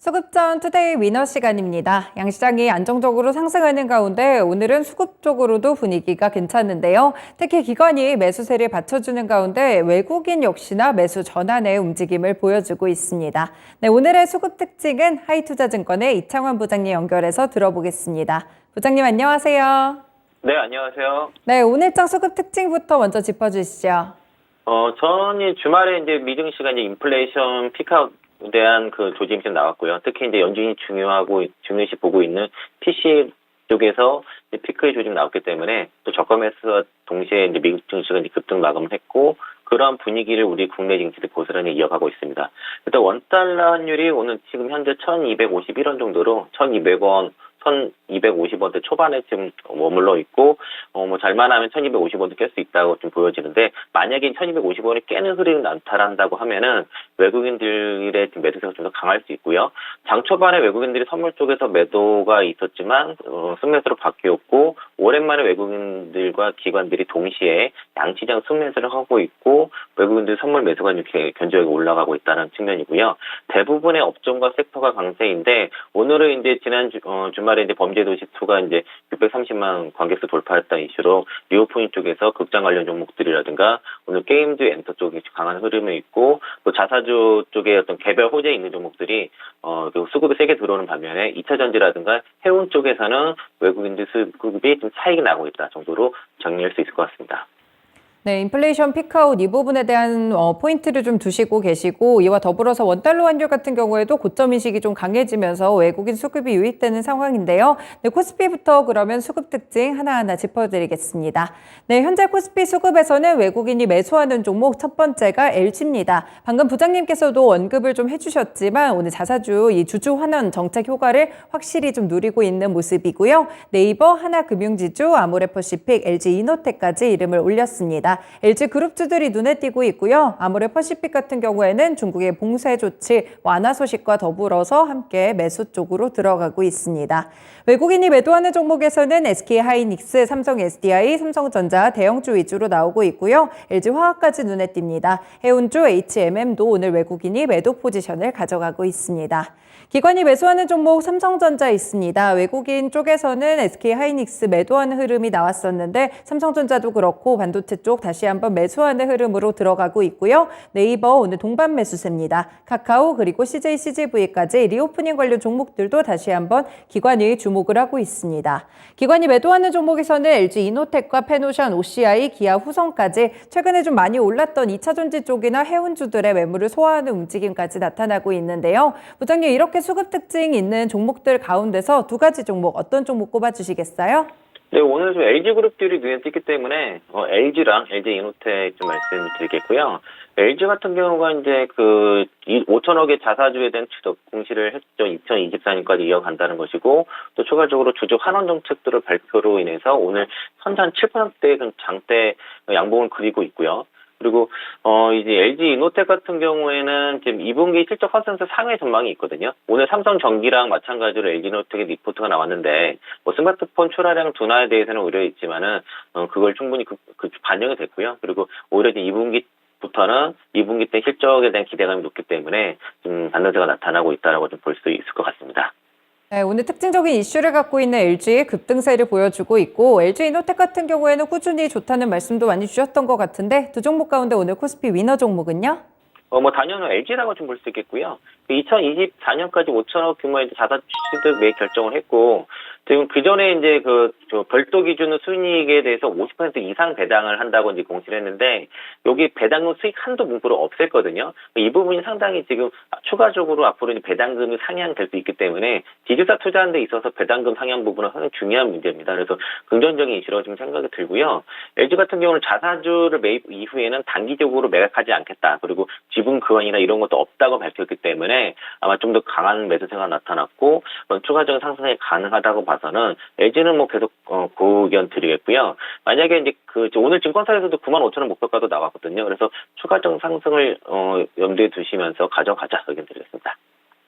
수급전 투데이 위너 시간입니다. 양시장이 안정적으로 상승하는 가운데 오늘은 수급 쪽으로도 분위기가 괜찮은데요. 특히 기관이 매수세를 받쳐주는 가운데 외국인 역시나 매수 전환의 움직임을 보여주고 있습니다. 네, 오늘의 수급 특징은 하이투자증권의 이창환 부장님 연결해서 들어보겠습니다. 부장님 안녕하세요. 네, 안녕하세요. 네, 오늘장 수급 특징부터 먼저 짚어주시죠. 저는 주말에 이제 미증 시간에 인플레이션 피크아웃에 대한 그 조짐이 좀 나왔고요. 특히 이제 연준이 중요시 보고 있는 PC 쪽에서 이제 피크의 조짐이 나왔기 때문에 또 저가 매수와 동시에 이제 미국 증시가 이제 급등 마감을 했고, 그런 분위기를 우리 국내 증시도 고스란히 이어가고 있습니다. 일단 원달러 환율이 오늘 지금 현재 1251원 정도로 1200원 1250원대 초반에 지금 머물러 있고, 잘만 하면 1250원도 깰 수 있다고 좀 보여지는데, 만약에 1250원이 깨는 흐름이 나타난다고 하면은 외국인들의 매도세가 좀 더 강할 수 있고요. 장 초반에 외국인들이 선물 쪽에서 매도가 있었지만, 순매수로 바뀌었고, 오랜만에 외국인들과 기관들이 동시에 양시장 순매수를 하고 있고, 외국인들 선물 매수가 이렇게 견조하게 올라가고 있다는 측면이고요. 대부분의 업종과 섹터가 강세인데, 오늘은 이제 주말에 이제 범죄도시2가 이제 630만 관객수 돌파했다는 이슈로 리오프닝 쪽에서 극장 관련 종목들이라든가 오늘 게임즈 엔터 쪽이 강한 흐름이 있고, 또 자사주 쪽에 어떤 개별 호재에 있는 종목들이 수급이 세게 들어오는 반면에 2차 전지라든가 해운 쪽에서는 외국인들 수급이 좀 차익이 나고 있다 정도로 정리할 수 있을 것 같습니다. 네, 인플레이션 피크아웃 이 부분에 대한 포인트를 좀 두시고 계시고, 이와 더불어서 원달러 환율 같은 경우에도 고점 인식이 좀 강해지면서 외국인 수급이 유입되는 상황인데요. 네, 코스피부터 그러면 수급 특징 하나하나 짚어드리겠습니다. 네, 현재 코스피 수급에서는 외국인이 매수하는 종목 첫 번째가 LG입니다. 방금 부장님께서도 언급을 좀 해주셨지만 오늘 자사주 이 주주 환원 정책 효과를 확실히 좀 누리고 있는 모습이고요. 네이버, 하나금융지주, 아모레퍼시픽, LG이노텍까지 이름을 올렸습니다. LG그룹주들이 눈에 띄고 있고요. 아모레퍼시픽 같은 경우에는 중국의 봉쇄 조치 완화 소식과 더불어서 함께 매수 쪽으로 들어가고 있습니다. 외국인이 매도하는 종목에서는 SK하이닉스, 삼성 SDI, 삼성전자 대형주 위주로 나오고 있고요. LG화학까지 눈에 띕니다. 해운주, HMM도 오늘 외국인이 매도 포지션을 가져가고 있습니다. 기관이 매수하는 종목 삼성전자 있습니다. 외국인 쪽에서는 SK하이닉스 매도하는 흐름이 나왔었는데 삼성전자도 그렇고 반도체 쪽 다시 한번 매수하는 흐름으로 들어가고 있고요. 네이버 오늘 동반 매수세입니다. 카카오 그리고 CJCGV까지 리오프닝 관련 종목들도 다시 한번 기관이 주목을 하고 있습니다. 기관이 매도하는 종목에서는 LG이노텍과 페노션, OCI, 기아, 후성까지 최근에 좀 많이 올랐던 2차 전지 쪽이나 해운주들의 매물을 소화하는 움직임까지 나타나고 있는데요. 부장님, 이렇게 수급 특징 있는 종목들 가운데서 두 가지 종목 어떤 종목 꼽아주시겠어요? 네, 오늘 좀 LG그룹들이 눈에 띄기 때문에 LG랑 LG이노텍 좀 말씀드리겠고요. LG 같은 경우가 이제 5천억의 자사주에 대한 추적 공시를 했죠. 2024년까지 이어간다는 것이고, 또 추가적으로 주주 환원 정책들을 발표로 인해서 오늘 현재 한 7%대 장대 양봉을 그리고 있고요. 그리고 이제 LG이노텍 같은 경우에는 지금 2분기 실적 컨센서스 상회 전망이 있거든요. 오늘 삼성전기랑 마찬가지로 LG이노텍의 리포트가 나왔는데, 스마트폰 출하량 둔화에 대해서는 우려있지만은 그걸 충분히 반영이 됐고요. 그리고 오히려 이제 2분기부터는 2분기 때 실적에 대한 기대감이 높기 때문에 좀 반등세가 나타나고 있다라고 좀 볼 수 있을 것 같습니다. 네, 오늘 특징적인 이슈를 갖고 있는 LG의 급등세를 보여주고 있고, LG이노텍 같은 경우에는 꾸준히 좋다는 말씀도 많이 주셨던 것 같은데, 두 종목 가운데 오늘 코스피 위너 종목은요? 단연은 LG라고 좀 볼 수 있겠고요. 2024년까지 5천억 규모의 자사 취득 매입 결정을 했고, 지금 그 전에 이제 별도 기준의 순이익에 대해서 50% 이상 배당을 한다고 이제 공시를 했는데, 여기 배당금 수익 한도 문구를 없앴거든요. 이 부분이 상당히 지금 추가적으로 앞으로 이제 배당금이 상향될 수 있기 때문에 지주사 투자하는 데 있어서 배당금 상향 부분은 상당히 중요한 문제입니다. 그래서 긍정적인 이슈라고 좀 생각이 들고요. LG 같은 경우는 자사주를 매입 이후에는 단기적으로 매각하지 않겠다. 그리고 지분 교환이나 이런 것도 없다고 밝혔기 때문에 아마 좀 더 강한 매수세가 나타났고, 추가적인 상승이 가능하다고 봐서는 LG는 계속 고의견 드리겠고요. 만약에 이제 오늘 증권사에서도 95,000원 목표가도 나왔거든요. 그래서 추가적 상승을 염두에 두시면서 가져가자 의견 드리겠습니다.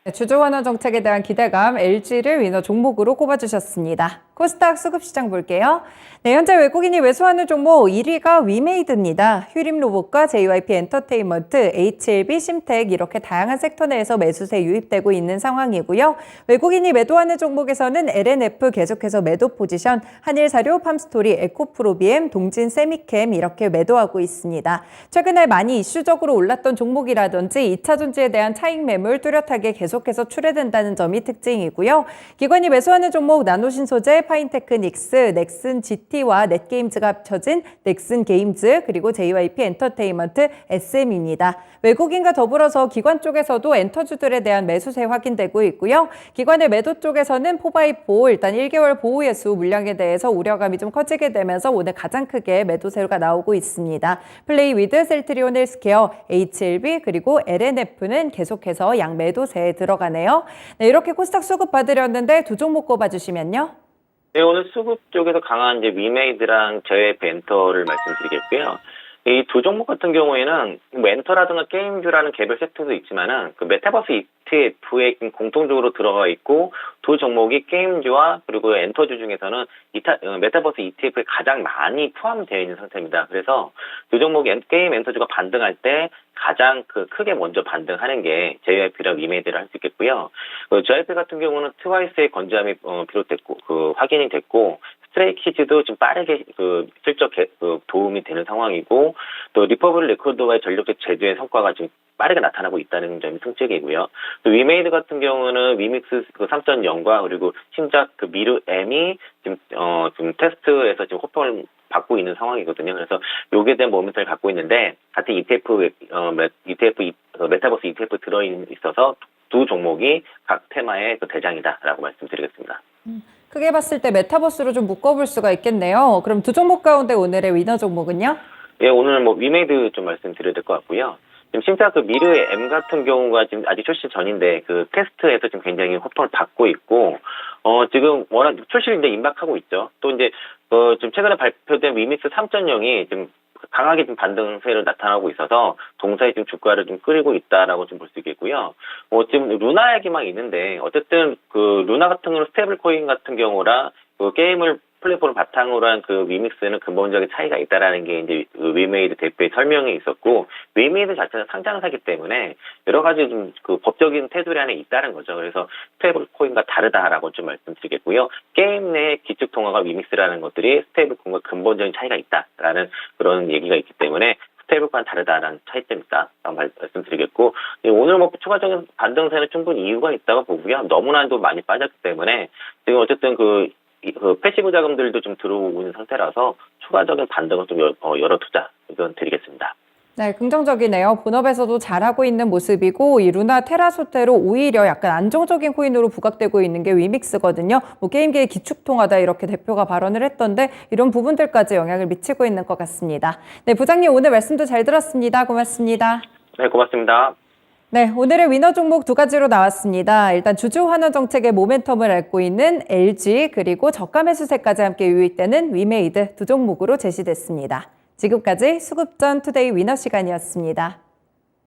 주주 환원 정책에 대한 기대감, LG를 위너 종목으로 꼽아주셨습니다. 코스닥 수급시장 볼게요. 네, 현재 외국인이 매수하는 종목 1위가 위메이드입니다. 휴림 로봇과 JYP 엔터테인먼트, HLB, 심텍 이렇게 다양한 섹터 내에서 매수세 유입되고 있는 상황이고요. 외국인이 매도하는 종목에서는 LNF 계속해서 매도 포지션, 한일사료, 팜스토리, 에코프로비엠, 동진 세미캠 이렇게 매도하고 있습니다. 최근에 많이 이슈적으로 올랐던 종목이라든지 2차 전지에 대한 차익 매물 뚜렷하게 계속해서 출회된다는 점이 특징이고요. 기관이 매수하는 종목 나노신소재, 파인테크닉스, 넥슨 GT와 넷게임즈가 합쳐진 넥슨 게임즈, 그리고 JYP 엔터테인먼트, SM입니다. 외국인과 더불어서 기관 쪽에서도 엔터주들에 대한 매수세 확인되고 있고요. 기관의 매도 쪽에서는 4x4 일단 1개월 보호 예수 물량에 대해서 우려감이 좀 커지게 되면서 오늘 가장 크게 매도세가 나오고 있습니다. 플레이 위드, 셀트리온 헬스케어, HLB 그리고 LNF는 계속해서 양 매도세에 들어가네요. 네, 이렇게 코스닥 수급 받으렸는데 두 종목 꼽아주시면요. 네, 오늘 수급 쪽에서 강한 이제 위메이드랑 JYP 엔터를 말씀드리겠고요. 이 두 종목 같은 경우에는 뭐 엔터라든가 게임즈라는 개별 섹터도 있지만은 그 메타버스 ETF에 공통적으로 들어가 있고 두 종목이 게임즈와 그리고 엔터주 중에서는 메타버스 ETF에 가장 많이 포함되어 있는 상태입니다. 그래서 두 종목 게임 엔터주가 반등할 때 가장 크게 먼저 반등하는 게 JYP랑 위메이드를 할 수 있겠고요. JYP 같은 경우는 트와이스의 건재함이 비롯됐고 확인이 됐고 스트레이키즈도 지금 빠르게 실적 도움이 되는 상황이고 또 리퍼블 레코드와의 전력적 제조의 성과가 지금 빠르게 나타나고 있다는 점이 특징이고요. 또 위메이드 같은 경우는 위믹스 3.0과 그리고 신작 미르 M이 지금 테스트에서 지금 호평을 받고 있는 상황이거든요. 그래서 요게 대한 모멘텀을 갖고 있는데 같은 메타버스 ETF 들어있어서 두 종목이 각 테마의 대장이다라고 말씀드리겠습니다. 크게 봤을 때 메타버스로 좀 묶어볼 수가 있겠네요. 그럼 두 종목 가운데 오늘의 위너 종목은요? 예, 오늘 위메이드 좀 말씀드려야 될 것 같고요. 지금 신작 미르의 M 같은 경우가 지금 아직 출시 전인데 테스트에서 지금 굉장히 호평을 받고 있고 지금 워낙 출시를 이제 임박하고 있죠. 또 이제 지금 최근에 발표된 위믹스 3.0이 지금 강하게 좀 반등세를 나타나고 있어서 동사의 지금 주가를 좀 끌고 있다라고 좀 볼 수 있겠고요. 지금 루나 얘기만 있는데 어쨌든 루나 같은 경우는 스테이블 코인 같은 경우라 게임을 플랫폼을 바탕으로 한 위믹스는 근본적인 차이가 있다라는 게 이제 위메이드 대표의 설명이 있었고 위메이드 자체는 상장사기 때문에 여러 가지 좀 법적인 테두리 안에 있다는 거죠. 그래서 스테이블 코인과 다르다라고 좀 말씀드리겠고요. 게임 내 기축 통화가 위믹스라는 것들이 스테이블 코인과 근본적인 차이가 있다라는 그런 얘기가 있기 때문에 스테이블과는 다르다라는 차이점이 있다 말씀드리겠고 오늘 추가적인 반등세는 충분히 이유가 있다고 보고요. 너무나도 많이 빠졌기 때문에 지금 어쨌든 패시브 자금들도 좀 들어오고 있는 상태라서 추가적인 반등을 좀 열어두자 이건 드리겠습니다. 네, 긍정적이네요. 본업에서도 잘하고 있는 모습이고 이 루나 테라소테로 오히려 약간 안정적인 코인으로 부각되고 있는 게 위믹스거든요. 게임계의 기축통화다 이렇게 대표가 발언을 했던데 이런 부분들까지 영향을 미치고 있는 것 같습니다. 네, 부장님 오늘 말씀도 잘 들었습니다. 고맙습니다. 네, 고맙습니다. 네, 오늘의 위너 종목 두 가지로 나왔습니다. 일단 주주 환원 정책의 모멘텀을 앓고 있는 LG 그리고 저가 매수세까지 함께 유입되는 위메이드 두 종목으로 제시됐습니다. 지금까지 수급전 투데이 위너 시간이었습니다.